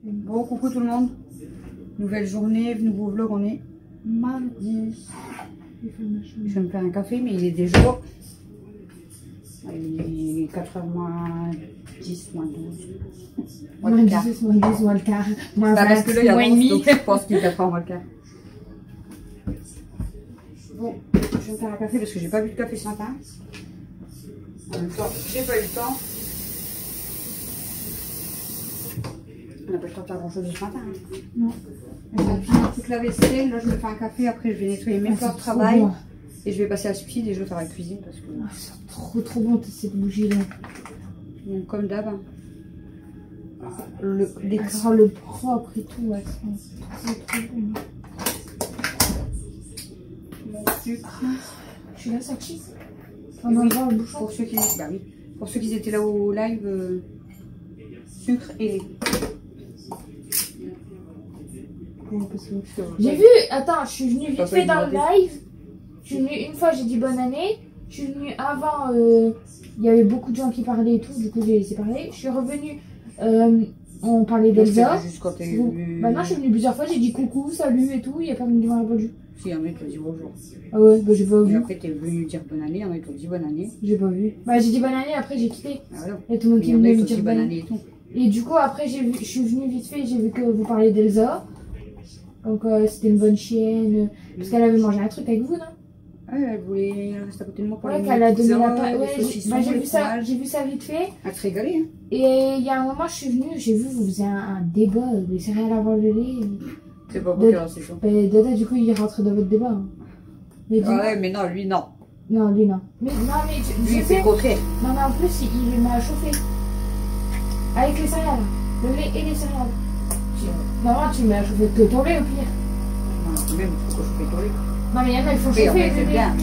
Bon, coucou tout le monde. Nouvelle journée, nouveau vlog, on est mardi. Je vais me faire un café, mais il est déjà... Il est 4h moins 10, moins 12. Moins 10, moins 12, moins le quart. Moins 20, parce que là, il y a moins demi. donc je pense qu'il est 4h moins le quart. Bon, je vais me faire un café parce que j'ai pas bu de café ce matin. En même temps, j'ai pas eu le temps. On n'a pas le temps de faire grand chose ce matin. Hein. Non. J'ai fini toute la vaisselle, là je me fais un café, après je vais nettoyer mes plats de travail. Bon. Et je vais passer à Subside et je vais faire la cuisine parce que... Ah, c'est trop bon cette bougie là. Bon, comme d'hab. Hein. L'écran, le propre et tout, ouais, c'est trop bon. Mon sucre. Je suis là, ça cheese. On enlève le bouchon. Pour ceux qui... Bah oui. Pour ceux qui étaient là au live, sucre et lait. J'ai vu, attends, je suis venue vite fait dans le live. Je suis venue une fois, j'ai dit bonne année. Je suis venue avant, il y avait beaucoup de gens qui parlaient et tout, du coup j'ai laissé parler. Je suis revenue, on parlait d'Elsa. Maintenant je suis venue plusieurs fois, j'ai dit coucou, salut et tout, il n'y a pas de m'a répondu. Si, un mec t'a dit bonjour. Ah ouais, bah j'ai pas vu. Et après t'es venu dire bonne année, un mec t'a dit bonne année. J'ai pas vu. Bah j'ai dit bonne année, après j'ai quitté. Ah ouais. Il y a tout le monde qui est venu me dire bonne année et tout. Et du coup après je suis venue vite fait, j'ai vu que vous parliez d'Elsa. Donc c'était une bonne chienne, parce qu'elle avait mangé un truc avec vous, non? Ouais, elle voulait rester à côté de moi pour ouais, les qu'elle a donné la pizzas, part. Ouais, j'ai vu ça vite fait. Elle se régalait. Hein. Et il y a un moment, je suis venue, j'ai vu, vous faisiez un débat, les céréales avant le lait. C'est pas pour quelle c'est ça. Dada, du coup, il rentrait dans votre débat. Hein. Ouais, mais non, lui, non. Non, lui, non. Mais lui, il fait le contraire. Non, mais en plus, il m'a chauffé. Avec les céréales. Le lait et les céréales. Non, tu m'as chauffé que ton lait au pire. Non, même, il faut pas chauffer ton lait. Non, mais il y en a, il faut chauffer le lait. Bien.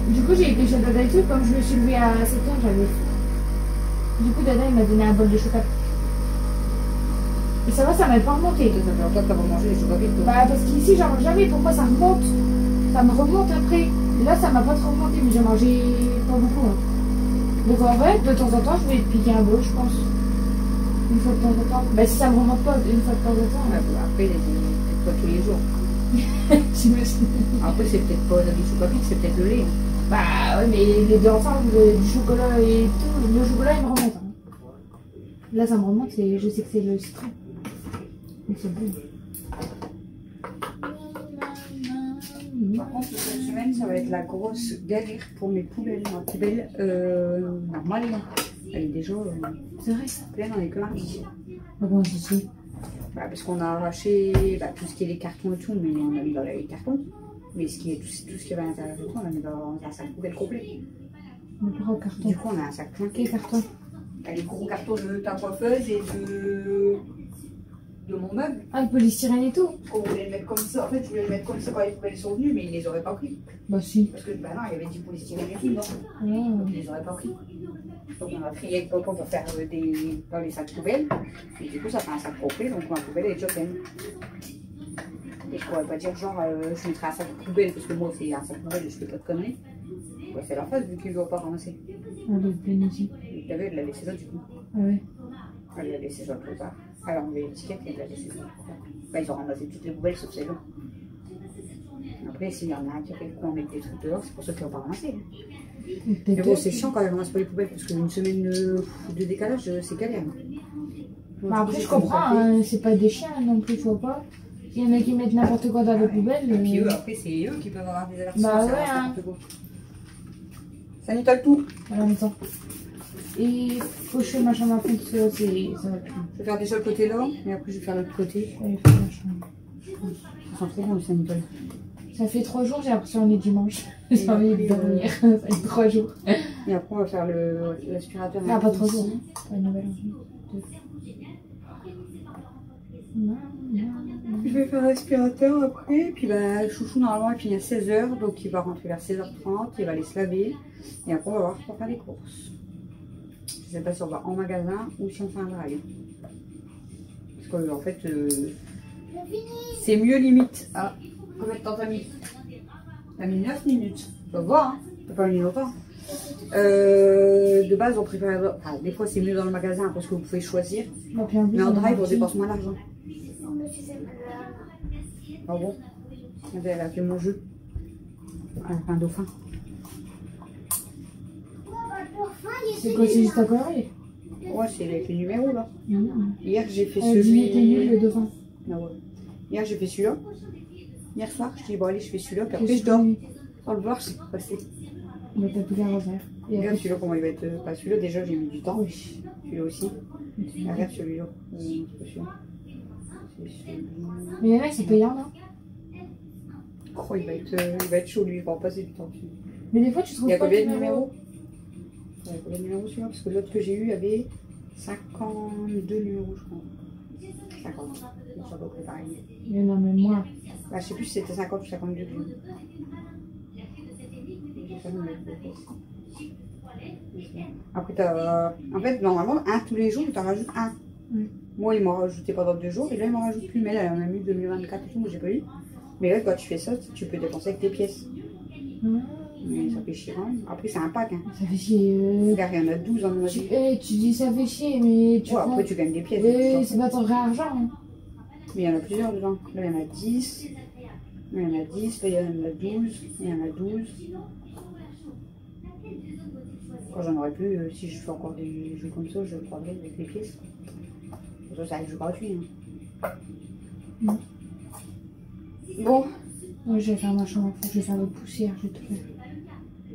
Du coup, j'ai été chez Dada et tout, comme je me suis levée à 7h, j'avais faim. Du coup, Dada, il m'a donné un bol de chocolat. Et ça va, ça m'a pas remonté. Ça fait longtemps que t'as pas mangé les chocolats. Bah, parce qu'ici, j'en mange jamais. Pourquoi ça remonte? Ça me remonte après. Là, ça m'a pas trop remonté, mais j'ai mangé pas beaucoup. Hein. Donc, en vrai, de temps en temps, je vais piquer un bol, je pense. Une fois de temps en temps. Bah, si ça me remonte pas une fois de temps en temps. Ouais, bah, après, peut-être pas tous les jours. Après, c'est peut-être pas du chocolat, c'est peut-être le lait. Hein. Bah, ouais, mais les deux ensemble, du chocolat et tout, le chocolat, il me remonte. Hein. Là, ça me remonte, et je sais que c'est le citron. Donc, c'est bon. Par contre, cette semaine, ça va être la grosse galère pour mes poubelles. Ma poubelle, normale, elle est déjà c'est vrai. pleine, on est que mardi. Ah bon, c'est bah, parce qu'on a arraché tout ce qui est les cartons et tout, mais on a mis dans les cartons. Mais ce qui est, tout ce qui va à l'intérieur de tout, on a mis dans un sac poubelle complet. Carton. Du coup, on a un sac plein. Quel carton? Les gros cartons de ta coiffeuse et de mon meuble. Ah, le polystyrène et tout. On voulait le mettre comme ça. En fait, je voulais le mettre comme ça quand les poubelles sont venues, mais ils les auraient pas pris. Bah si. Parce que bah non, il y avait du polystyrène et tout, non. Donc ils les auraient pas pris. Donc on a trié avec papa pour faire dans les sacs poubelles. Et du coup, ça fait un sac complet, donc ma poubelle est déjà pleine. Et je pourrais pas dire genre, je mettrai un sac poubelle, parce que moi, c'est un sac poubelle, je fais pas de conneries. Ouais, c'est leur face, vu qu'ils ne l'ont pas ramassé. Elle est pleine ici. Tu as vu, elle l'a laissé là, du coup. Ah ouais. Elle l'a laissé là, plus tard. Elle a enlevé l'étiquette et elle l'a laissé là. Bah, ils ont ramassé toutes les poubelles, sauf celle-là. Après, s'il y en a un qui a fait le coup, on met des trucs dehors, c'est pour ceux qui n'ont pas ramassé. Mais bon, c'est chiant quand elle ramasse pas les poubelles, parce qu'une semaine de décalage, c'est galère. Bah après, je comprends, hein, c'est pas des chiens non plus, tu vois pas. Il y en a qui mettent n'importe quoi dans les poubelles. Et puis eux, après, c'est eux qui peuvent avoir des avertissements. Bah ouais, hein. Ça nettoie tout. En même temps. Et faucher ma chambre à fond, ça va plus. Je vais faire déjà le côté là, et après je vais faire l'autre côté. Ouais, faut ma chambre. Ça sent trop bon le sanitaire. Ça fait 3 jours, j'ai l'impression qu'on est dimanche. J'ai envie de dormir. Ça fait 3 jours. Et après, on va faire l'aspirateur. Ah, pas 3 jours. Pas une nouvelle envie. Je vais faire l'aspirateur après, puis bah, Chouchou normalement il finit à 16h, donc il va rentrer vers 16h30, il va aller se laver, et après on va voir pour faire les courses. Je sais pas si on va en magasin ou si on fait un drive. Parce qu'en fait, c'est mieux limite. Ah, combien de temps t'as mis? T'as mis 9 minutes. Tu vas voir, hein. T'as pas mis longtemps. De base, on préfère. Enfin, des fois, c'est mieux dans le magasin parce que vous pouvez choisir. Bah, puis en plus, Mais en on a drive, on marqué. dépense moins d'argent. Ah bon? Elle a fait mon jeu. Un dauphin. C'est quoi, c'est juste à colorer? Ouais, c'est avec les numéros là. Mmh. Hier, j'ai fait Elle dit, t'es nul celui. le dauphin. Ah ouais. Hier, j'ai fait celui-là. Hier soir, je dis, bon, allez, je fais celui-là. Puis après, je dors. Sans le voir, c'est passé. Mais t'as plus qu'à refaire. Et Regarde après, celui-là, comment il va être. Pas celui-là, déjà, j'ai mis du temps. oui. Celui-là aussi. Regarde celui-là. C'est celui-là. C'est celui-là. Mais il y en a, c'est payant, non? Oh, il va être chaud, lui. Il va en passer du temps dessus. Mais des fois, tu trouves Il y a pas combien le de numéro. numéros? Il y a combien de numéros celui-là? Parce que l'autre que j'ai eu avait 52 numéros, je crois. 50. C'est à peu près pareil. Il y en a même moins. Bah, je sais plus si c'était 50 ou 52 que j'ai eu. Après, en fait, normalement, un tous les jours, tu en rajoutes un. Oui. Moi, il m'en rajoutait pendant 2 jours, et là, il m'en rajoute plus. Mais là, elle en a mis 2024 et tout, moi, j'ai pas eu. Mais là, quand tu fais ça, tu peux dépenser avec tes pièces. Ah. Mais ça fait chier quand même. Après, c'est un pack. Hein. Ça fait chier. Regarde, il y en a 12 en mode. Tu dis ça fait chier, mais tu Ouais, prends... après, tu gagnes des pièces. Mais c'est pas ton vrai argent. Hein. Mais il y en a plusieurs dedans. Là, il y en a 10. Là, il y en a 10. Là, il y en a 12. Il y en a 12. Quand j'en aurai plus, si je fais encore des jeux comme ça, je prendrai avec les pièces. Ça, c'est un jeu gratuit. Hein. Mm. Bon. Ouais, je vais faire ma chambre, je vais faire les poussières, je vais tout faire.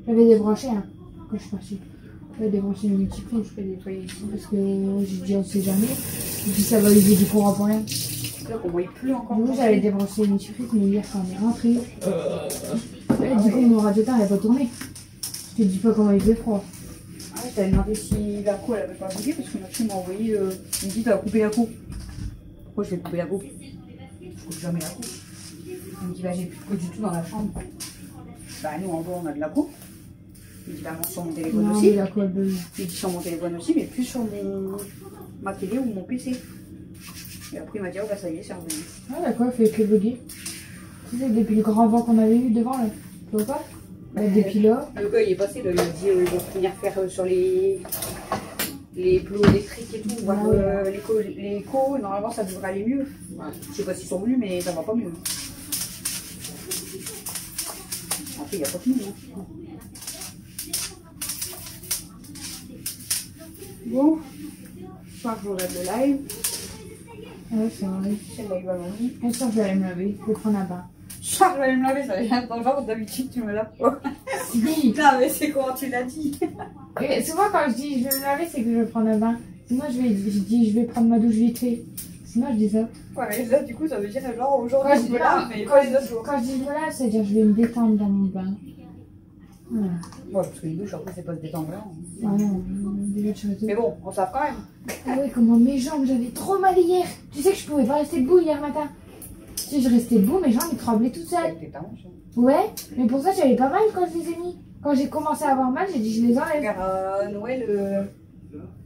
J'avais débranché, hein, quand je suis partie. J'avais débranché le multiprise. Je vais nettoyer ici. Parce que j'ai dit on sait jamais. Et puis ça va user du courant pour rien. Là, pour moi, il pleut encore. Du coup, j'avais débranché le multiprise, mais hier, quand on est rentré. Et du coup, mon radiateur n'a pas tourné. Je te dis pas comment il fait froid. Ah, je t'avais demandé si la co elle avait pas bougé parce que ma fille m'a envoyé. Il me dit t'as coupé la co. Pourquoi je vais couper la co? Je coupe jamais la co. Il me dit bah j'ai plus de co du tout dans la chambre. Bah nous en bas on a de la co. Il me dit bah moi sur mon téléphone Non, aussi. mais la colle de... Il dit sur mon téléphone aussi, mais plus sur ma télé ou mon PC. Et après il m'a dit oh bah ça y est c'est revenu. Ah, la colle fait que bugger. Tu sais, depuis le grand vent qu'on avait eu devant, là. Tu vois pas? Depuis là. Le gars il est passé, là, il m'a dit ils vont venir faire sur les plots électriques et tout, voir les co, normalement ça devrait aller mieux. Je sais pas s'ils sont venus, mais ça va pas mieux. Après il n'y a pas que nous. Hein. Bon, ce soir je regarde le live. Ouais, c'est vrai. Celle-là il va m'en dire. Un soir, je vais aller me laver. Je vais prendre un bain. Ce soir je vais aller me laver, ça vient dans le genre d'habitude tu me laves pas. Si. Non mais c'est comment tu l'as dit. Et souvent, quand je dis je vais me laver, c'est que je vais prendre un bain. Sinon, je dis je vais prendre ma douche vite fait. Sinon, je dis ça. Ouais mais là du coup ça veut dire genre aujourd'hui Quand je je, me lave mais non, pas les autres jours. quand je dis je me lave, c'est-à-dire je vais me détendre dans mon bain. Voilà. Ouais parce que les douches après c'est pas se détendre là. Ah non, déjà, tu restes... Mais bon, on savent quand même. Ah oui, comment mes jambes, j'avais trop mal hier. Tu sais que je pouvais pas rester debout hier matin. Tu sais, je restais debout, mes jambes, ils tremblaient toutes seules. Avec tes talons, ça. Ouais, mais pour ça, j'avais pas mal quand je les ai mis. Quand j'ai commencé à avoir mal, j'ai dit je les enlève. Car à Noël,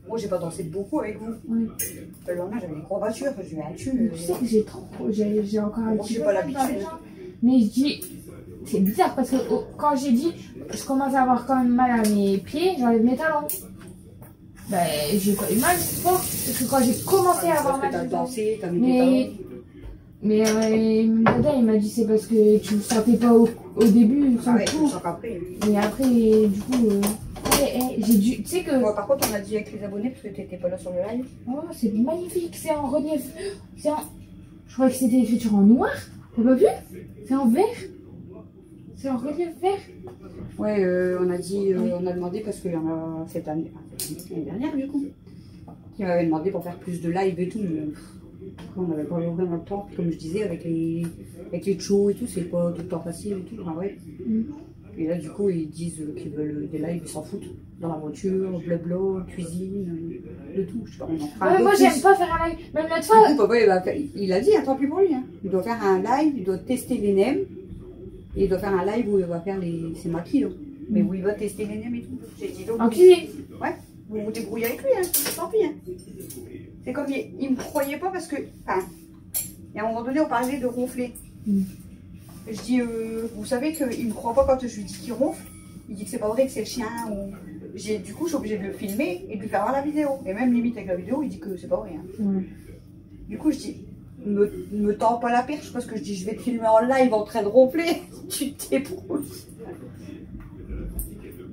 moi j'ai pas dansé beaucoup avec vous. Ouais. Le lendemain j'avais des courbatures, j'ai eu un tube. Tu sais que j'ai encore un Bon, petit j'ai peu pas mal dans les l'habitude. jambes. Mais je dis, c'est bizarre parce que quand j'ai dit, je commence à avoir quand même mal à mes pieds, j'enlève mes talons. Ben, j'ai pas eu mal, c'est fort. Parce que quand j'ai commencé à avoir Parce que mal, t'as dansé, t'as mis Mais- tes talons. mon dada, il m'a dit c'est parce que tu le sentais pas au début, sur Ah le ouais, je coup. sens qu'après. Mais après, du coup, j'ai dû, tu sais que, Bon, par contre, on a dit avec les abonnés parce que t'étais pas là sur le live. oh, c'est magnifique, c'est en relief. C'est en, je croyais que c'était écriture en noir. T'as pas vu? C'est en vert. C'est en relief vert. Ouais, on a dit, on a demandé parce qu'il y en a cette année, l'année dernière du coup, qui m'avait demandé pour faire plus de live et tout. Mais on n'avait pas eu vraiment le temps, comme je disais, avec les shows et tout, c'est pas tout le temps facile et tout. Enfin, ouais. Mm. Et là, du coup, ils disent qu'ils veulent des lives, ils s'en foutent. Dans la voiture, blabla, cuisine, de tout. Je sais pas, on en fera un Ouais, peu moi, plus. j'aime pas faire un live. Même l'autre Du fois, coup, papa, il a dit, tant pis pour lui. Hein. Il doit faire un live, il doit tester les nems. Et il doit faire un live où il va faire ses maquis, là. Mais où il va tester les nems et tout. J'ai dit, donc, en cuisine. ouais, vous vous débrouillez avec lui, hein. Tant pis. Hein. C'est comme, il me croyait pas parce que, enfin, et à un moment donné, on parlait de ronfler. Mm. Je dis, vous savez qu'il me croit pas quand je lui dis qu'il ronfle. Il dit que c'est pas vrai que c'est le chien. Ou... Du coup, je suis obligée de le filmer et de lui faire voir la vidéo. Et même limite avec la vidéo, il dit que c'est pas vrai. Hein. Du coup, je dis, me tends pas la perche parce que je dis, je vais te filmer en live en train de ronfler. Tu t'ébrouilles.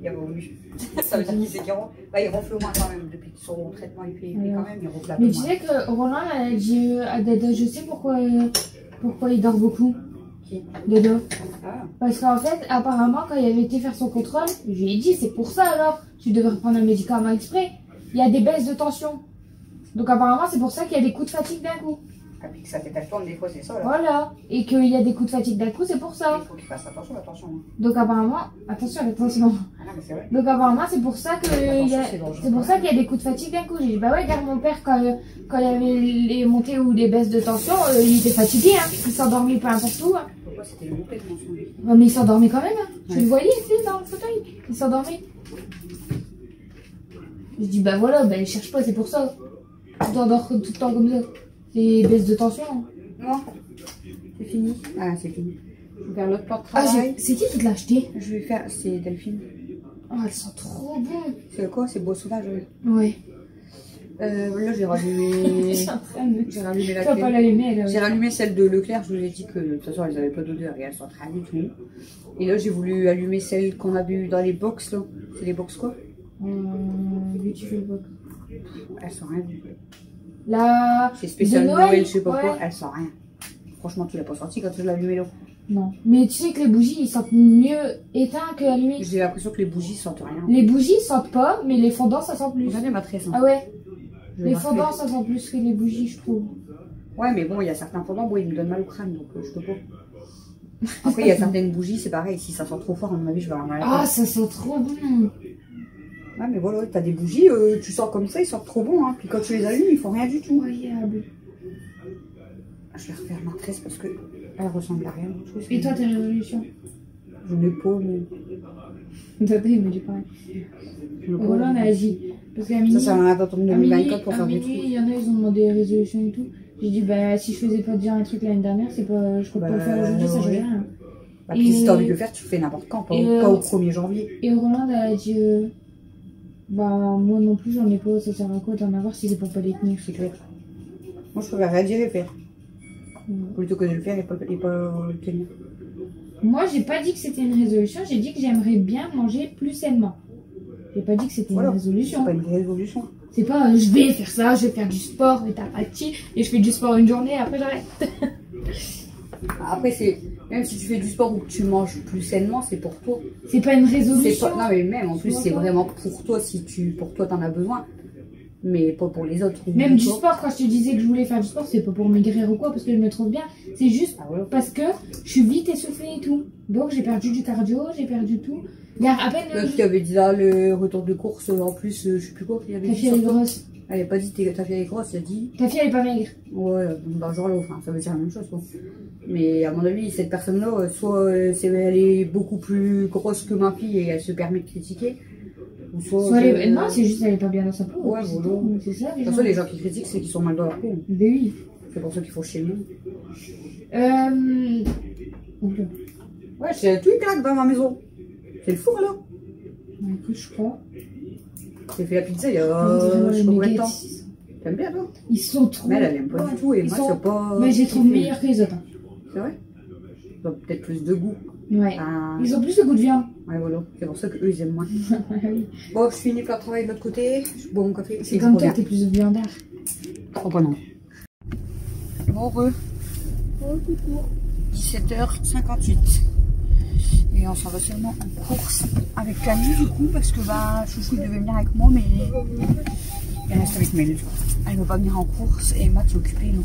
Il a voulu. Ça veut dire qu'il sait qu'il ronfle. Bah, il ronfle moins quand même. Depuis qu'ils sont en traitement, il fait quand même, il ronfle un peu Mais tu moins. sais que Roland a dit à Dada, je sais pourquoi il dort beaucoup. Qui? Dada. Ah. Parce qu'en fait, apparemment, quand il avait été faire son contrôle, je lui ai dit, c'est pour ça alors. Tu devrais prendre un médicament exprès. Il y a des baisses de tension. Donc apparemment, c'est pour ça qu'il y a des coups de fatigue d'un coup. Ah, puis que ça fait ta tourne des fois, c'est ça là. Voilà. Et qu'il y a des coups de fatigue d'un coup, c'est pour ça. Il faut qu'il fasse attention. Hein. Donc apparemment, attention. Ah non, mais c'est vrai. Donc apparemment, c'est pour ça que c'est pour ça qu'il y a des coups de fatigue d'un coup. J'ai dit, bah ouais, regarde mon père, quand il y avait les montées ou les baisses de tension, il était fatigué, hein. Il s'endormait peu importe où. Hein. Pourquoi c'était le montée de tension? Ouais, mais il s'endormait quand même. Hein. Ouais. Tu le voyais, c'est dans le fauteuil. Il s'endormait. Je dis, bah voilà, bah il cherche pas, c'est pour ça. Tu t'endors tout le temps comme ça. C'est baisse de tension. Hein. Non, c'est fini. Ah, c'est fini. Je vais faire l'autre plan de Ah, travail. c'est qui te l'a acheté? Je vais faire. C'est Delphine. Oh, elle sent trop bon. C'est quoi? C'est Beau Sauvage, oui. Ouais. Là, j'ai rallumé. J'ai en train de... J'ai rallumé la Tu vas pas clé. l'allumer, elle. J'ai rallumé celle de Leclerc. Je vous ai dit que de toute façon, elles avaient pas d'odeur et elles sentent rien du tout. Et là, j'ai voulu allumer celle qu'on a vue dans les box, là. C'est les box quoi? Tu fais le box. Elles sentent rien du tout. La... C'est spécial de Noël, je sais pas ouais. quoi. Elles sentent rien. Franchement, tu l'as pas senti quand tu l'as allumé là? Non. Mais tu sais que les bougies, ils sentent mieux éteints que allumés. J'ai l'impression que les bougies sentent rien. Les bougies sentent pas, mais les fondants, ça sent plus. Regardez ma tresse. Hein. Ah ouais. Je vais Les la fondants, refaire. ça sent plus que les bougies, je trouve. Ouais, mais bon, il y a certains fondants, bon, ils me donnent mal au crâne, donc je peux pas. Après, il y a certaines bougies, c'est pareil. Si ça sent trop fort, à mon avis, je vais avoir mal à la Ah, tête. ça sent trop bon. Ouais, mais voilà, t'as des bougies, tu sens comme ça, ils sortent trop bons, hein. Puis quand tu les allumes, ils font rien du tout. Incroyable. Je vais refaire ma tresse parce que elle ressemble à rien du tout. Et toi, tes résolutions? Je n'ai pas, mais. Dada, il me dit pareil. Roland a dit. Parce qu'à minuit, Ça sert à rien d'attendre à minuit, 2024 pour à faire des minuit, trucs. il y en a, ils ont demandé des résolutions et tout. J'ai dit, bah, si je faisais pas déjà un truc l'année dernière, c'est pas, je peux pas le faire aujourd'hui, ça change rien. Bah, puis si t'as envie de le faire, tu le fais n'importe quand, pas au 1er janvier. Et Roland a dit, bah, moi non plus, j'en ai pas, ça sert à quoi d'en avoir si c'est pour pas les tenir? C'est clair. Moi, je préfère rien dire et faire. Plutôt que de le faire et pas le tenir. Moi, j'ai pas dit que c'était une résolution, j'ai dit que j'aimerais bien manger plus sainement. J'ai pas dit que c'était Voilà. une résolution. C'est pas une résolution. C'est pas je vais faire ça, je vais faire du sport et t'as pas de chi, et je fais du sport une journée et après j'arrête. Après, c'est. Même si tu fais du sport ou que tu manges plus sainement, c'est pour toi. C'est pas une C'est résolution. pas... Non, mais même en plus, vois c'est pas. vraiment pour toi si pour toi t'en as besoin. Mais pas pour les autres. Même du Toi. sport, quand je te disais que je voulais faire du sport, c'est pas pour maigrir ou quoi, parce que je me trouve bien. C'est juste Ah ouais. parce que je suis vite essoufflée et tout. Donc j'ai perdu du cardio, j'ai perdu tout. Il y a à peine. Là, tu avais dit là le retour de course, en plus, je sais plus quoi. Il avait Ta dit fille elle est sur toi. grosse. Elle avait pas dit ta fille elle est grosse, elle a dit. Ta fille elle est pas maigre. Ouais, dans le genre là, enfin, ça veut dire la même chose quoi. Mais à mon avis, cette personne-là, soit elle est beaucoup plus grosse que ma fille et elle se permet de critiquer. Ou soit. Non, c'est juste qu'elle est pas bien dans sa peau. Ouais, c'est voilà. tout. C'est ça. De toute façon, les gens qui critiquent, c'est qu'ils sont mal dans leur peau. Ben oui. C'est pour ça qu'il faut chier le monde. Ok. Ouais, c'est tout claque dans ma maison. C'est le four là. Bah, écoute, je crois. J'ai fait la pizza il y On a dirait je sais pas les combien de nuggets. temps. T'aimes bien toi? Ils sont trop. Mais elle aime pas du tout et Ils moi sont- c'est pas. Mais j'ai trouvé meilleurs que les autres. Hein. C'est vrai? Ils ont peut-être plus de goût. Ouais. Ah, Ils ont plus de goût de viande. ouais, voilà. C'est pour ça qu'eux ils aiment moins. Oui. Bon, je finis par travailler de l'autre côté. Je bois mon café. C'est comme toi, t'es plus de viandard. Oh, bah non. Bon, 17h58. Et on s'en va seulement en course avec Camille du coup parce que bah Chouchou il devait venir avec moi mais il reste avec Mel. Elle ne veut pas venir en course et Matt est occupé non.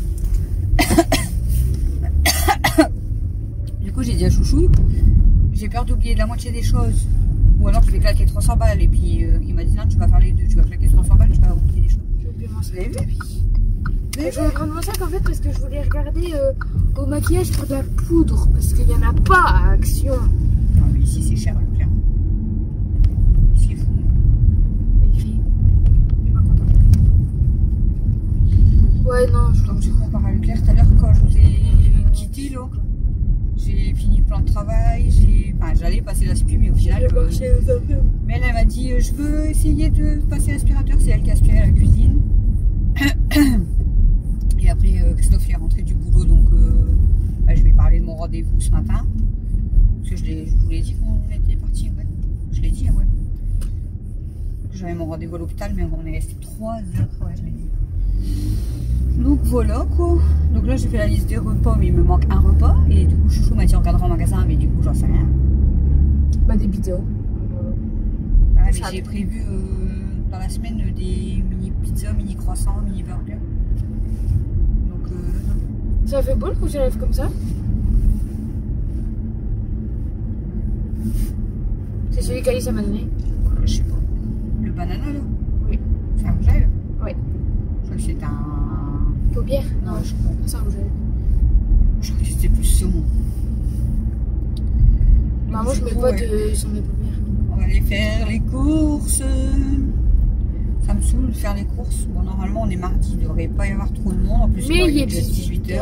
Du coup j'ai dit à Chouchou, j'ai peur d'oublier de la moitié des choses ou alors je vais claquer 300 balles et puis il m'a dit non tu vas faire les deux, tu vas claquer 300 balles, tu vas oublier des choses. Vous avez vu? Je voulais vraiment ça qu'en fait parce que je voulais regarder au maquillage pour de la poudre parce qu'il n'y en a pas à Action. Non mais ici c'est cher Leclerc. C'est fou. Il est pas content. Ouais non, Donc j'ai comparé à Leclerc tout à l'heure quand je vous ai quitté là. j'ai fini le plan de travail, enfin, j'allais passer l'aspirateur, mais au final, mais elle m'a dit, je veux essayer de passer l'aspirateur, c'est elle qui aspirait la cuisine. Et après, Christophe est rentré du boulot, donc bah, je vais parler de mon rendez-vous ce matin. Parce que je vous l'ai dit qu'on était parti, ouais. Je l'ai dit, ouais. J'avais mon rendez-vous à l'hôpital, mais on est resté 3 heures, ouais, je l'ai dit. Donc voilà quoi. Donc là j'ai fait la liste des repas, mais il me manque un repas. Et du coup Chouchou m'a dit regarde en magasin, mais du coup j'en sais rien. Bah des vidéos. Ah, mais j'ai prévu dans la semaine des mini pizzas, mini croissants, mini burgers. Donc ça fait beau le rouge à lèvres comme ça. C'est celui qu'Alice m'a donné. Je sais pas. Le banana là. Oui. C'est un rouge à lèvres. Oui. Je crois que c'est un... Paupière. Non, je crois. c'est un rouge à lèvres. Je crois que c'était plus saumon. Bah moi je mets pas de sur mes paupières. On va aller faire les courses. Ça me saoule de faire les courses. Bon, normalement on est mardi, il ne devrait pas y avoir trop de monde. En plus, mais il est 18 h.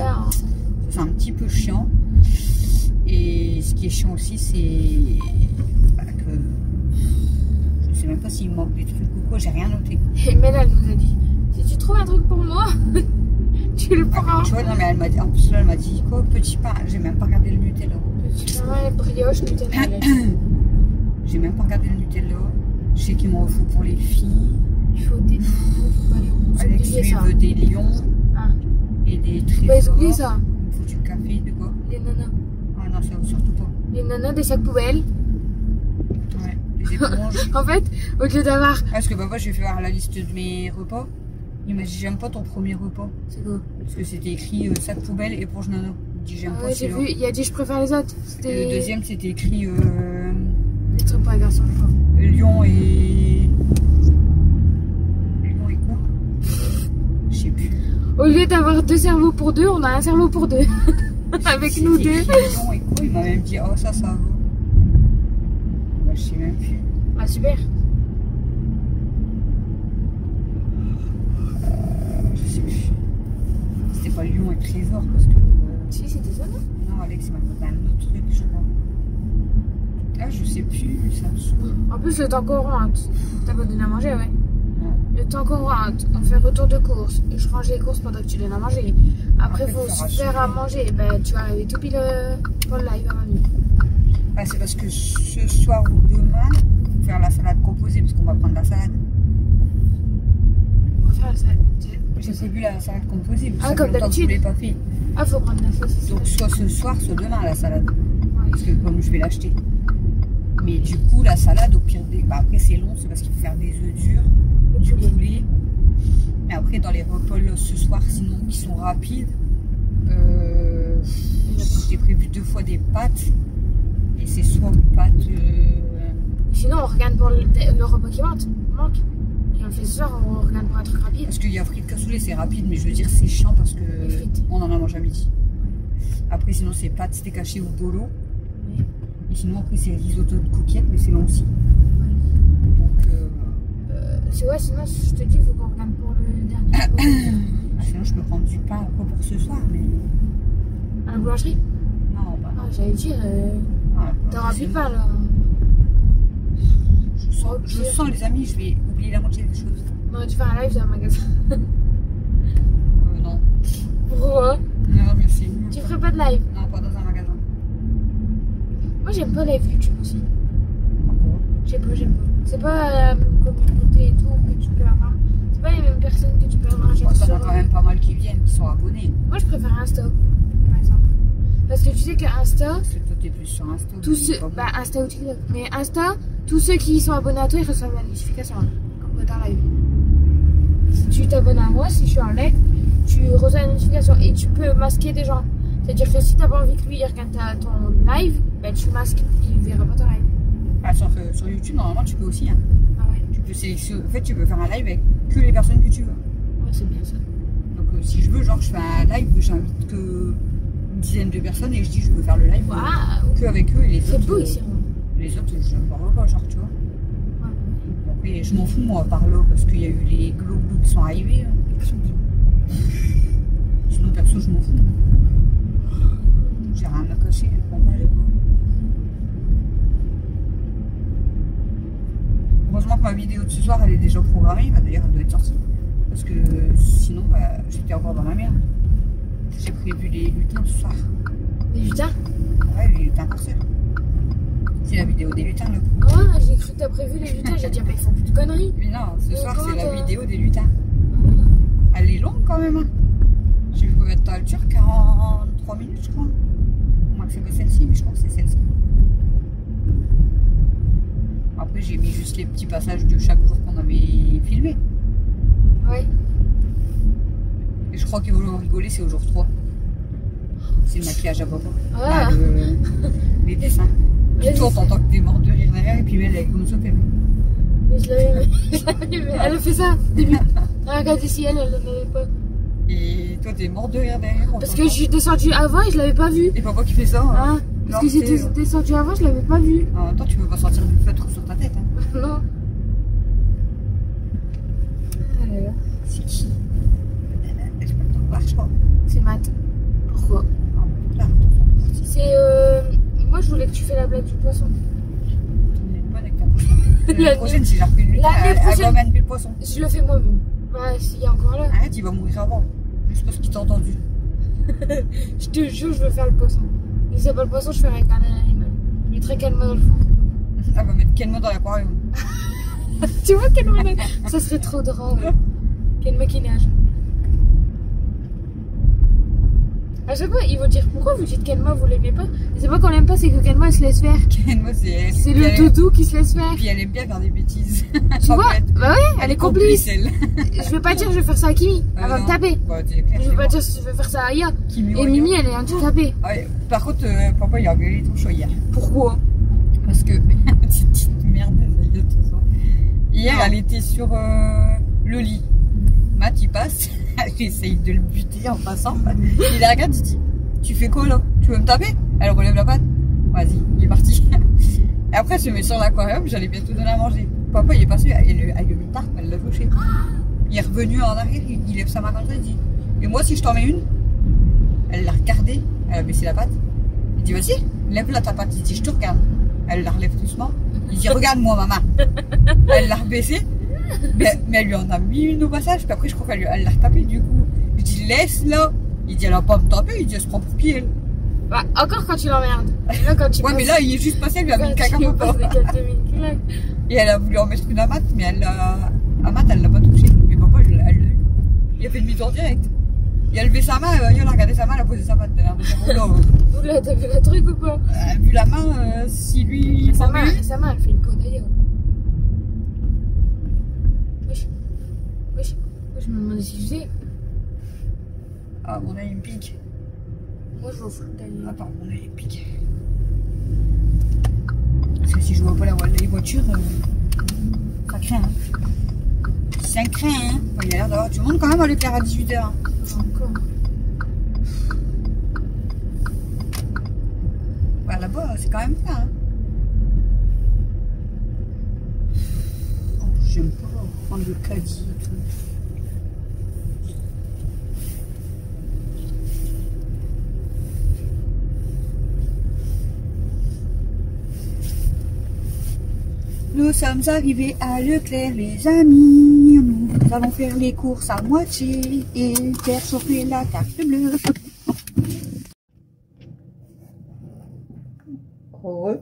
C'est un petit peu chiant. Et ce qui est chiant aussi, c'est que je ne sais même pas s'il me manque des trucs ou quoi, j'ai rien noté. Et Mel, elle nous a dit, si tu trouves un truc pour moi, tu le prends. Tu vois, non mais elle m'a dit, en plus là, elle m'a dit quoi, petit pain, j'ai même pas regardé le Nutella. Petit pain, brioche, Nutella. J'ai même pas regardé le Nutella. Je sais qu'il m'en faut pour les filles. Il faut des Alex lui veut des lions et des trésors. Bah ils oublient ça. Il faut du café, de quoi? Les nanas. Ah non, ça surtout pas. Les nanas, des sacs poubelles. Ouais, des éponges. En fait, au lieu d'avoir... Parce que papa, je vais faire la liste de mes repas. Il m'a dit, j'aime pas ton premier repas. C'est quoi? Parce que c'était écrit sac poubelle, éponge nano. Il dit, j'aime pas j'ai celui-là. vu, il a dit, je préfère les autres. Et le deuxième, c'était écrit des trucs pour les garçons, je crois. lion et... Lion et quoi? Je sais plus. Au lieu d'avoir 2 cerveaux pour 2, on a un cerveau pour 2. Avec nous 2. Lion et quoi? Il m'a même dit, oh ça va. Moi, je sais même plus. Ah super. Je sais plus. C'était pas lion et trésor parce que... Si, c'était ça, non? Non, Alex m'a donné un autre truc, je crois. Ah, je sais plus, ça me saoule. En plus, le temps qu'on rentre, t'as pas donné à manger, ouais. Non. Le temps qu'on rentre, on fait retour de course. Je range les courses pendant que tu donnes à manger. Après, il faut se faire à manger. Ben, tu vas arriver tout pile pour le live à minuit. Ah, c'est parce que ce soir ou demain, on va faire la salade composée parce qu'on va prendre la salade. On va faire la salade. J'ai prévu la salade composée. Ah, comme d'habitude. Je l'ai pas fait. Ah, faut prendre la sauce. Donc, soit ce soir, soit demain la salade. Ouais. Parce que comme je vais l'acheter. Mais du coup, la salade, au pire des... Bah, après, c'est long, c'est parce qu'il faut faire des œufs durs, du poulet. Mais après, dans les repas là, ce soir, sinon, qui sont rapides, j'ai prévu 2 fois des pâtes. Et c'est soit pâtes... Sinon, on regarde pour le repas qui manque. Et on le fait ce soir, on regarde pour un truc rapide. Parce qu'il y a frites cassoulet, c'est rapide, mais je veux dire, c'est chiant parce que on en a mangé à midi. Après, sinon, c'est pâtes steak haché ou bolo. Oui. Et sinon, après, c'est risotto de coquillettes, mais c'est long aussi. Ouais. Donc, c'est ouais, sinon, je te dis, il faut qu'on regarde pour le dernier. sinon, je peux prendre du pain ou quoi pour ce soir, mais... À la boulangerie? Non, bah non. Ah, j'allais dire, t'auras plus de pain, là. Je sens, les amis, je vais oublier la moitié des choses. Non, tu fais un live dans un magasin. Non. Pourquoi? Non, merci. Tu ferais pas de live? Non, pas dans un magasin. Moi, j'aime pas live YouTube aussi. Pourquoi? J'aime pas. C'est pas la même communauté et tout que tu peux avoir. C'est pas les mêmes personnes que tu peux avoir. Moi, t'en as quand même pas mal qui viennent, qui sont abonnés. Moi, je préfère Insta, par exemple. Parce que tu sais que Insta... Parce que toi, t'es plus sur Insta. Tous ceux... Bah, Insta ou TikTok. Mais Insta, tous ceux qui sont abonnés à toi, ils reçoivent la notification. Comme quand t'es en live. Si tu t'abonnes à moi, si je suis en live, tu reçois la notification. Et tu peux masquer des gens. C'est-à-dire que si t'as pas envie que lui, il regarde ton live, ben tu masques. Il verra pas ton live. Ah, sur YouTube, normalement, tu peux aussi. Hein. Ah ouais? Tu peux sélectionner. En fait, tu peux faire un live avec que les personnes que tu veux. Ouais, c'est bien ça. Donc, si je veux, genre, je fais un live, j'invite que une dizaine de personnes et je dis, je veux faire le live que avec eux et les autres. C'est beau ici. Les autres, je ne parle pas, genre, tu vois. Ouais. Après, je m'en fous, moi, par là, parce qu'il y a eu les globes qui sont arrivés. Hein. Sinon, perso, je m'en fous. J'ai j'ai rien à cacher. Heureusement que ma vidéo de ce soir elle est déjà programmée, bah, d'ailleurs elle doit être sortie. Parce que sinon bah, j'étais encore dans la merde. J'ai prévu les lutins ce soir. Les lutins? Ouais, les lutins corsaires. C'est la vidéo des lutins là. Ah, j'ai cru que t'as prévu les lutins, j'ai dit, mais ils font plus de conneries. Mais non, ce soir c'est la vidéo des lutins. Elle est longue quand même. Hein. J'ai vu combien de temps elle dure, 43 minutes je crois. Moi que c'est pas celle-ci, mais je crois que c'est celle-ci. Après j'ai mis juste les petits passages de chaque jour qu'on avait filmé. Ouais. Et je crois qu'ils vont rigoler, c'est au jour 3. C'est le maquillage à papa. Ah. Les dessins. Tu tournes, t'entends que t'es mort de rire derrière et puis elle est comme ça fait. Mais je l'avais vu. Elle a fait ça au début. Regarde ici, elle l'avait pas. Et toi t'es mort de rire derrière. Parce que je suis descendue avant et je l'avais pas vu. Et papa qui fait ça. Hein. Parce que j'étais descendue avant, je l'avais pas vu. En même temps, tu peux pas sortir du feutre sur ta tête. Hein. Non. Ah là là. C'est qui? Je sais pas le voir, je crois. C'est Matt. Pourquoi? Là, c'est moi je voulais que tu fais la blague du poisson. on est bonne avec ta poisson. L'année prochaine, si j'ai repris le lutin, elle va mettre le poisson. Je le fais moi-même. Bah, s'il y a encore là. Arrête, il va mourir avant. Juste parce qu'il t'a entendu. Je te jure, je veux faire le poisson. Si c'est pas le poisson, je ferai avec un animal. Je mettrai Kenma dans le four. Elle va mettre Kenma dans l'aquarium. Tu vois Kenma? Ça serait trop drôle. Kenma qui nage. À chaque fois, ils vont dire pourquoi vous dites Kenma, vous l'aimez pas? C'est pas qu'on l'aime pas, c'est que Kenma elle se laisse faire. Kenma, c'est le doudou qui se laisse faire. Puis elle aime bien faire des bêtises. Tu vois? Bah ouais, elle est complice. Elle. Je vais pas dire je vais faire ça à Kimi, elle va me taper. Bah, clair, je vais pas dire je vais faire ça à Aya. Kimi, et Mimi, elle est handicapée. Ouais. Par contre, papa il a engueulé ton chaud hier. Pourquoi? Parce que cette petite merde, ça y est, tout ça. Hier, elle était sur le lit. Matt, il passe, elle essaye de le buter en passant. Il la regarde, il dit, tu fais quoi là? Tu veux me taper? Elle relève la patte. Vas-y, il est parti. Et après, elle se met sur l'aquarium, j'allais bientôt donner à manger. Papa, il est passé, elle lui a mis tarte, elle l'a fauché. Il est revenu en arrière, il lève sa main comme ça, il dit, et moi si je t'en mets une? Elle l'a regardé, elle a baissé la patte. Il dit, vas-y, lève-la ta patte. Il dit, je te regarde. Elle la relève doucement. Il dit, regarde-moi, maman. Elle l'a rebaissée. Mais elle lui en a mis une au passage, puis après je crois qu'elle l'a retapée du coup. Je dis laisse-la. Il dit elle a pas me taper, il dit elle se prend pour qui elle. Bah, encore quand tu l'emmerdes. Là, quand tu ouais mais là il est juste passé, elle lui a mis une caca au corps. Et elle a voulu en mettre une à Matt, mais Matt elle l'a pas touché. Mais papa elle l'a eu. Il a fait demi-tour direct. Il a levé sa main, il a regardé sa main, elle a posé sa patte. Oula, t'as vu le truc ou pas? Vu la main, si lui. Sa main elle fait une peau d'ailleurs. Je me demande si je sais. Ah, mon œil il me pique. Moi je vois flou d'ailleurs. Attends, mon œil il pique. Parce que si je vois pas les voitures, ça craint. Hein. Ça craint, hein. Bon, il y a l'air d'avoir du monde quand même à l'éclair à 18h. Hein. Encore. Bah, là-bas, c'est quand même plein. Hein. Oh, j'aime pas prendre le caddie et tout. Nous sommes arrivés à Leclerc, les amis. Nous allons faire les courses à moitié et faire chauffer la carte bleue.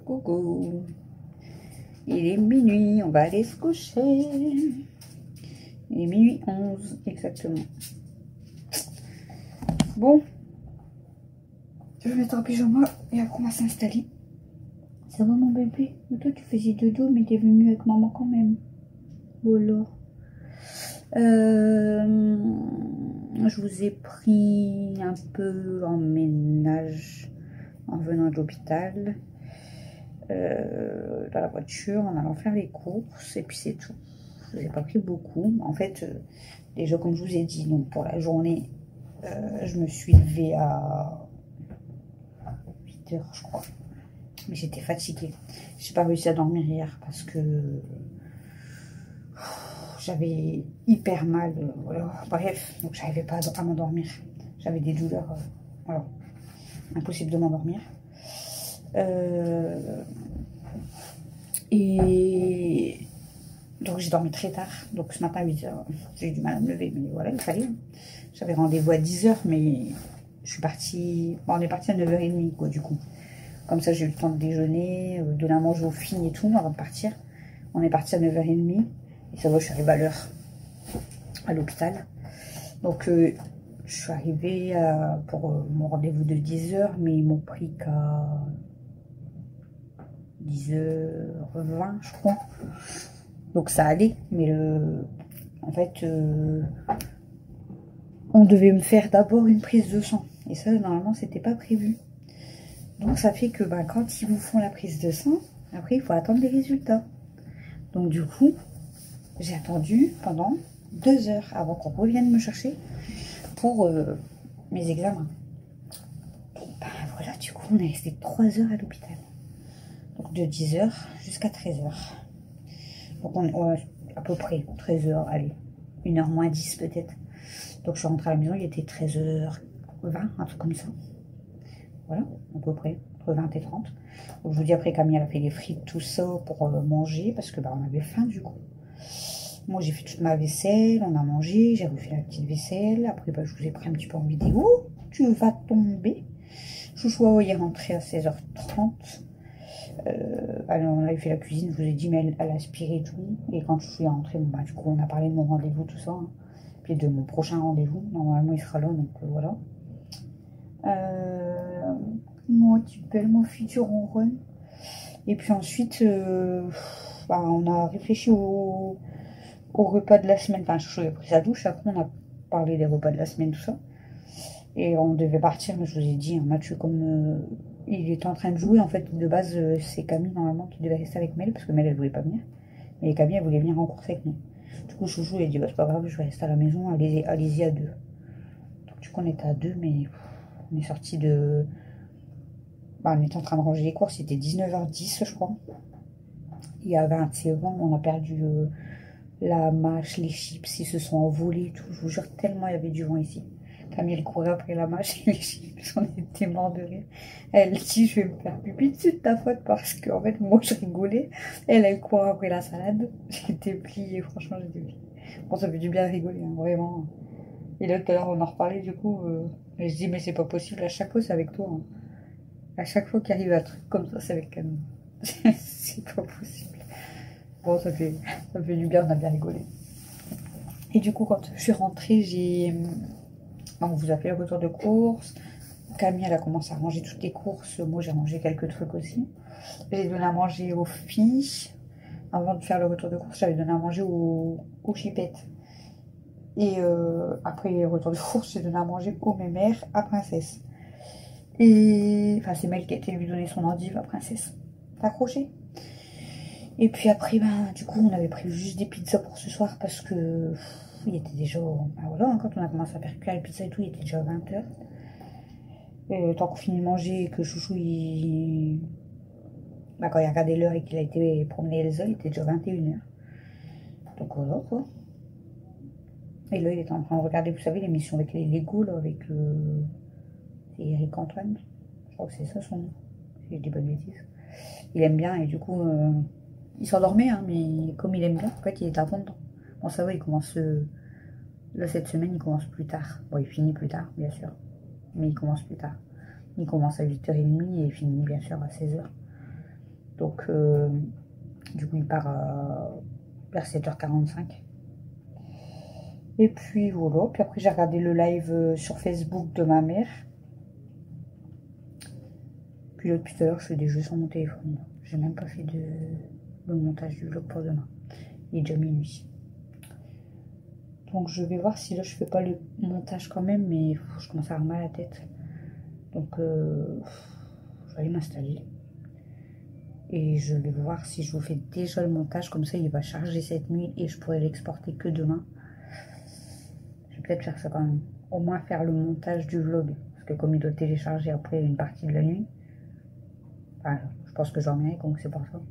Coucou. Il est minuit, on va aller se coucher. Il est minuit 11, exactement. Bon. Je vais mettre en pyjama et après on va s'installer. Ça va mon bébé? Mais toi tu faisais dodo mais t'es venu avec maman quand même. Bon alors. Je vous ai pris un peu en ménage en venant de l'hôpital. Dans la voiture en allant faire les courses et puis c'est tout. Je vous ai pas pris beaucoup. En fait, déjà comme je vous ai dit, donc pour la journée, je me suis levée à 8h je crois. Mais j'étais fatiguée. J'ai pas réussi à dormir hier parce que j'avais hyper mal. Voilà. Bref, donc j'arrivais pas à m'endormir. J'avais des douleurs. Voilà. impossible de m'endormir. Et donc j'ai dormi très tard. Donc ce matin à 8 h, j'ai eu du mal à me lever, mais voilà, il fallait. J'avais rendez-vous à 10 h, mais je suis partie. Bon, on est parti à 9 h 30, quoi, du coup. Comme ça, j'ai eu le temps de déjeuner, de la manger aux filles et tout avant de partir. On est parti à 9 h 30. Et ça va, je suis arrivée à l'heure à l'hôpital. Donc, je suis arrivée pour mon rendez-vous de 10 h, mais ils m'ont pris qu'à 10 h 20, je crois. Donc, ça allait. Mais en fait, on devait me faire d'abord une prise de sang. Et ça, normalement, c'était pas prévu. Donc, ça fait que quand ils vous font la prise de sang, après, il faut attendre les résultats. Donc, du coup, j'ai attendu pendant 2 heures avant qu'on revienne me chercher pour mes examens. Et voilà, du coup, on est resté 3 heures à l'hôpital. Donc, de 10 h jusqu'à 13 h. Donc, on à peu près 13 h, allez, 1 h moins 10 peut-être. Donc, je suis rentrée à la maison, il était 13 h 20, un truc comme ça. Voilà, à peu près, entre 20 et 30. Donc, je vous dis, après, Camille, elle a fait les frites, tout ça, pour manger, parce que on avait faim, du coup. Moi, j'ai fait toute ma vaisselle, on a mangé, j'ai refait la petite vaisselle. Après, je vous ai pris un petit peu en vidéo. Tu vas tomber. Chouchou est rentré à 16 h 30. Alors, on avait fait la cuisine, je vous ai dit, mais elle aspirait tout. Et quand je suis rentrée, du coup, on a parlé de mon rendez-vous, tout ça. Hein. Puis de mon prochain rendez-vous. Normalement, il sera là, donc voilà. Moi, tu belle, mon futur ronron. Et puis ensuite, on a réfléchi au repas de la semaine. Enfin, je suis pris sa douche. Après, on a parlé des repas de la semaine, tout ça. Et on devait partir, mais je vous ai dit, Mathieu, comme il était en train de jouer, en fait, de base, c'est Camille, normalement, qui devait rester avec Mel, parce que Mel, elle voulait pas venir. Mais Camille, elle voulait venir en course avec nous. Du coup, Chouchou, il a dit, c'est pas grave, je vais rester à la maison, allez-y à 2. Donc, du coup, on était à 2, mais on est sorti de... on était en train de ranger les courses, c'était 19 h 10, je crois. Il y avait un de ces vents, on a perdu la mâche, les chips, ils se sont envolés, tout. Je vous jure, tellement il y avait du vent ici. Camille, elle courait après la mâche et les chips, on était morts de rire. Elle dit, je vais me faire pipi dessus de ta faute, parce qu'en fait, moi, je rigolais. Elle courait après la salade. J'étais pliée, franchement, j'étais pliée. Bon, ça fait du bien rigoler, hein, vraiment. Et là, tout à l'heure, on en reparlait, du coup, je dis, mais c'est pas possible, à chaque fois, c'est avec toi. Hein. À chaque fois qu'il arrive un truc comme ça, c'est avec Camille. C'est pas possible. Bon, ça fait du bien, on a bien rigolé. Et du coup, quand je suis rentrée, on vous a fait le retour de course. Camille, elle a commencé à ranger toutes les courses. Moi, j'ai rangé quelques trucs aussi. J'ai donné à manger aux filles. Avant de faire le retour de course, j'avais donné à manger aux chipettes. Et après le retour de course, j'ai donné à manger aux mémères, à Princesse. Et enfin, c'est Mel qui a été lui donner son endive à Princesse. T'as accroché? Et puis après, du coup, on avait pris juste des pizzas pour ce soir parce que il était déjà... voilà, quand on a commencé à faire cuire les pizzas et tout, il était déjà 20 h. Et tant qu'on finit de manger et que Chouchou, quand il a regardé l'heure et qu'il a été promener les œufs, il était déjà 21 h. Donc voilà, quoi. Et là, il était en train de regarder, vous savez, l'émission avec les Lego, là, avec... c'est Eric Antoine. Je crois que c'est ça son nom. Si je dis pas de bêtises. Il aime bien et du coup... il s'endormait, hein, mais comme il aime bien, en fait, il est à fond dedans. Bon, ça va, il commence... là, cette semaine, il commence plus tard. Bon, il finit plus tard, bien sûr. Mais il commence plus tard. Il commence à 8 h 30 et il finit, bien sûr, à 16 h. Donc, du coup, il part vers 7 h 45. Et puis, voilà. Puis après, j'ai regardé le live sur Facebook de ma mère. Puis là, tout à l'heure, je fais des jeux sur mon téléphone. J'ai même pas fait le montage du vlog pour demain. Il est déjà minuit. Donc je vais voir si là je fais pas le montage quand même, mais je commence à avoir mal à la tête. Donc je vais aller m'installer. Et je vais voir si je vous fais déjà le montage, comme ça il va charger cette nuit et je pourrai l'exporter que demain. Je vais peut-être faire ça quand même. Au moins faire le montage du vlog. Parce que comme il doit télécharger après une partie de la nuit. Enfin, je pense que j'en ai, donc c'est pour ça.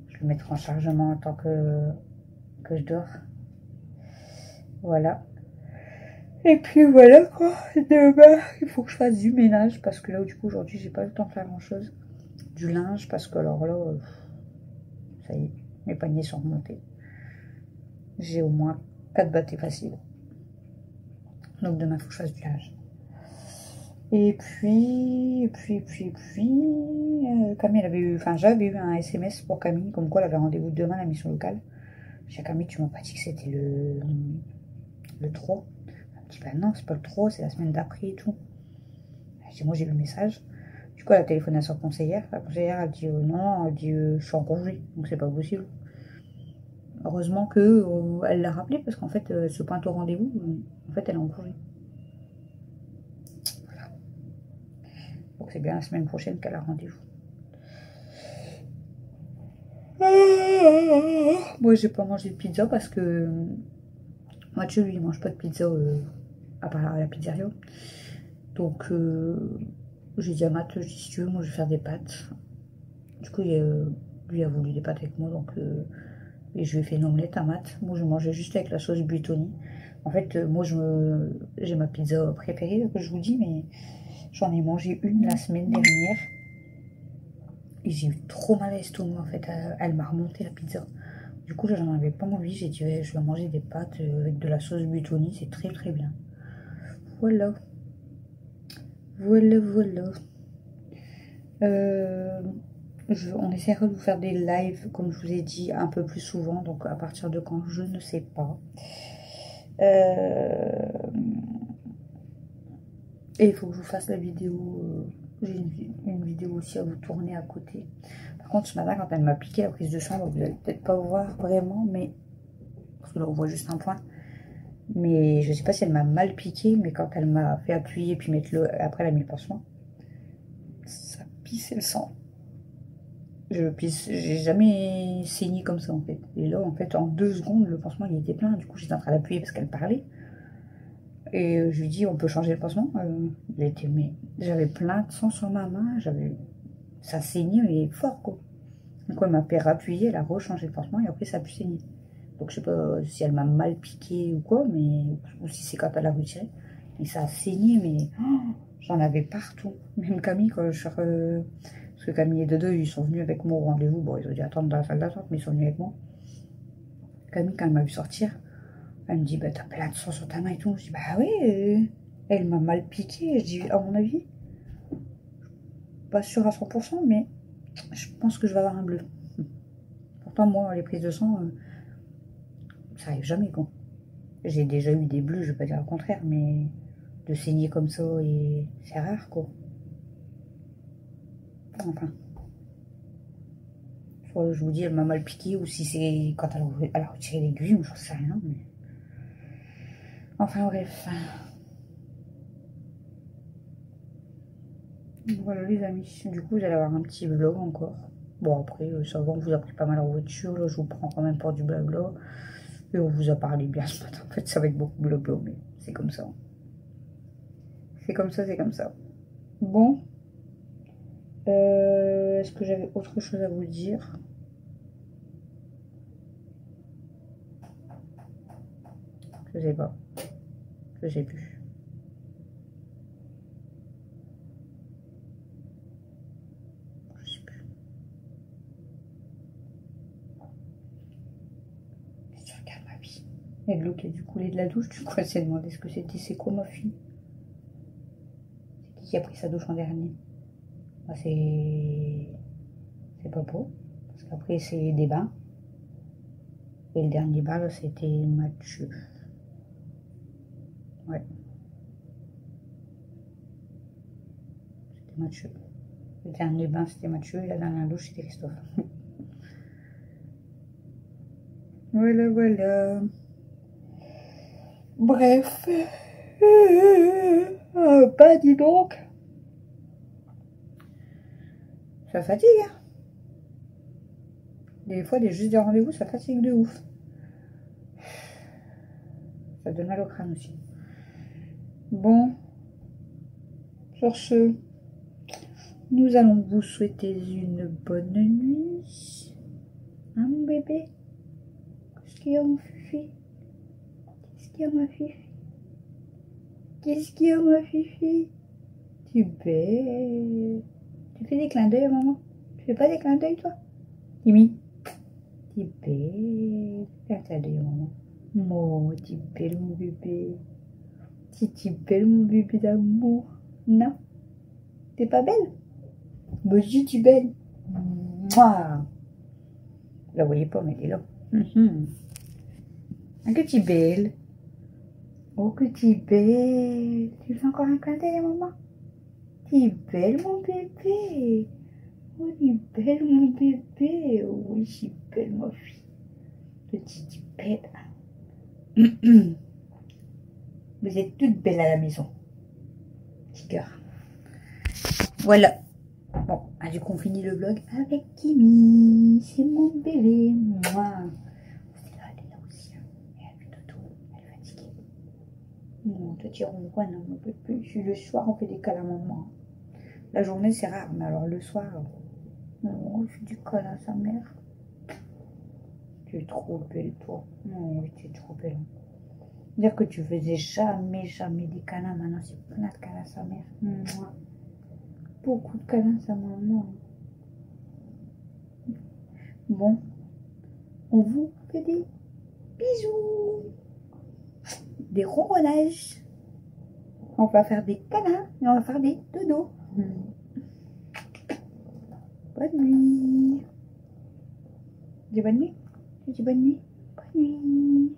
Je le mettrai en chargement en tant que je dors. Voilà. Et puis voilà quoi, demain il faut que je fasse du ménage parce que là du coup aujourd'hui j'ai pas le temps de faire grand chose. Du linge parce que alors là, ça y est, mes paniers sont remontés. J'ai au moins 4 bâtés faciles. Donc demain il faut que je fasse du linge. Et puis, Camille avait eu, enfin j'avais eu un SMS pour Camille, comme quoi elle avait rendez-vous demain à la mission locale. J'ai dit Camille, tu m'as pas dit que c'était le 3. Elle me dit, bah non, c'est pas le 3, c'est la semaine d'après et tout. Je dis, moi j'ai eu le message. Du coup, elle a téléphoné à sa conseillère. La conseillère a dit, non, elle dit, je suis en congé, donc c'est pas possible. Heureusement que elle l'a rappelé, parce qu'en fait, elle se pointe au rendez-vous, en fait, elle est en congé. Voilà. Donc c'est bien la semaine prochaine qu'elle a rendez-vous. Moi, j'ai pas mangé de pizza parce que Mathieu, lui, il mange pas de pizza à part à la pizzeria. Donc, j'ai dit à Matt, si tu veux, moi, je vais faire des pâtes. Du coup, lui a voulu des pâtes avec moi, donc et je lui ai fait une omelette à Matt. Moi, je mangeais juste avec la sauce buitoni. En fait, moi, j'ai ma pizza préférée, que je vous dis, mais j'en ai mangé une la semaine dernière. Et j'ai eu trop mal à l'estomac, en fait. Elle m'a remonté la pizza. Du coup, j'en avais pas envie. J'ai dit, ouais, je vais manger des pâtes avec de la sauce buitoni. C'est très, très bien. Voilà. Voilà, voilà. On essaiera de vous faire des lives, comme je vous ai dit, un peu plus souvent. Donc, à partir de quand, je ne sais pas. Et il faut que je vous fasse la vidéo. J'ai une vidéo aussi à vous tourner à côté. Par contre, ce matin, quand elle m'a piqué la prise de sang, vous n'allez peut-être pas voir vraiment, mais parce que là, on voit juste un point. Mais je sais pas si elle m'a mal piqué, mais quand elle m'a fait appuyer puis mettre après elle a mis le pansement, ça pissait le sang. J'ai jamais saigné comme ça en fait. Et là, en fait, en 2 secondes, le pansement il était plein. Du coup, j'étais en train d'appuyer parce qu'elle parlait. Et je lui dis, on peut changer le pansement. Il était, mais j'avais plein de sang sur ma main. Ça saignait, mais fort quoi. Donc elle m'a fait appuyer, elle a rechangé le pansement et après ça a pu saigner. Donc je sais pas si elle m'a mal piqué ou quoi, mais ou si c'est quand elle a retiré. Et ça a saigné, mais j'en avais partout. Même Camille, quand je parce que Camille et Dodo, ils sont venus avec moi au rendez-vous. Bon, ils ont dû attendre dans la salle d'attente, mais ils sont venus avec moi. Camille, quand elle m'a vu sortir, elle me dit, bah t'as plein de sang sur ta main et tout. Je dis, bah oui, elle m'a mal piqué. Je dis, à mon avis, pas sûr à 100%, mais je pense que je vais avoir un bleu. Pourtant, moi, les prises de sang, ça arrive jamais, quoi. J'ai déjà eu des bleus, je vais pas dire le contraire, mais de saigner comme ça, et c'est rare, quoi. Enfin. Soit je vous dis, elle m'a mal piqué, ou si c'est quand elle a retiré l'aiguille, ou j'en sais rien, mais... Enfin, bref. Voilà, les amis. Du coup, vous allez avoir un petit vlog encore. Bon, après, ça va, on vous a pris pas mal en voiture, là, je vous prends quand même pour du blabla. Et on vous a parlé bien ce matin. En fait, ça va être beaucoup blabla, mais c'est comme ça. C'est comme ça, c'est comme ça. Bon. Est-ce que j'avais autre chose à vous dire? Je sais pas. Je sais plus. Je sais plus. Si tu regardes ma vie. Il y a de l'eau qui a dû couler de la douche. Du coup, elle s'est demandé ce que c'était. C'est quoi ma fille? C'est qui a pris sa douche en dernier? Bah, c'est pas beau. Parce qu'après, c'est des bains. Et le dernier bain, c'était Mathieu. Ouais. C'était Mathieu. Le dernier bain, c'était Mathieu. Et la dernière douche, c'était Christophe. Voilà, voilà. Bref. Bah, dis donc. Ça fatigue, hein. Des fois, juste des rendez-vous, ça fatigue de ouf. Ça donne mal au crâne aussi. Bon. Sur ce, nous allons vous souhaiter une bonne nuit. Hein, mon bébé? Qu'est-ce qu'il y a, mon fifi? Qu'est-ce qu'il y a, ma fifi? Qu'est-ce qu'il y a, ma fifi? Tu es belle. Tu fais des clins d'œil à maman? Tu fais pas des clins d'œil, toi? Timmy? Tu es belle. Fais un clin d'œil à maman. Oh, tu es belle, mon bébé. Tu es belle, mon bébé d'amour. Non? T'es pas belle? Moi, je suis belle. Mouah. Vous la voyez pas, mais elle est là. Ah, que tu es belle. Oh, que tu es belle. Tu fais encore un clin d'œil à maman? Tu es belle, mon bébé. Oh, tu es belle, mon bébé. Oh, oui, je suis belle, ma fille. Petite belle. Vous êtes toutes belles à la maison. Petit cœur. Voilà. Bon, du coup, on finit le vlog avec Kimi. C'est mon bébé. Moi. Elle est là aussi. Elle fait dodo. Elle est fatiguée. Non, toi, tu ronronnes, on ne peut plus. Le soir, on fait des câlins à maman. La journée, c'est rare, mais alors le soir, on fait du câlin à sa mère. Tu es trop belle, toi. Non, oui, tu es trop belle. Dire que tu faisais jamais des câlins. Maintenant, c'est plein de câlins à sa mère. Moi. Beaucoup de câlins à sa maman. Bon, on vous fait des bisous, des ronronnages. On va faire des câlins et on va faire des dodos. Bonne nuit. Dis bonne nuit. Tu dis bonne nuit. Bonne nuit.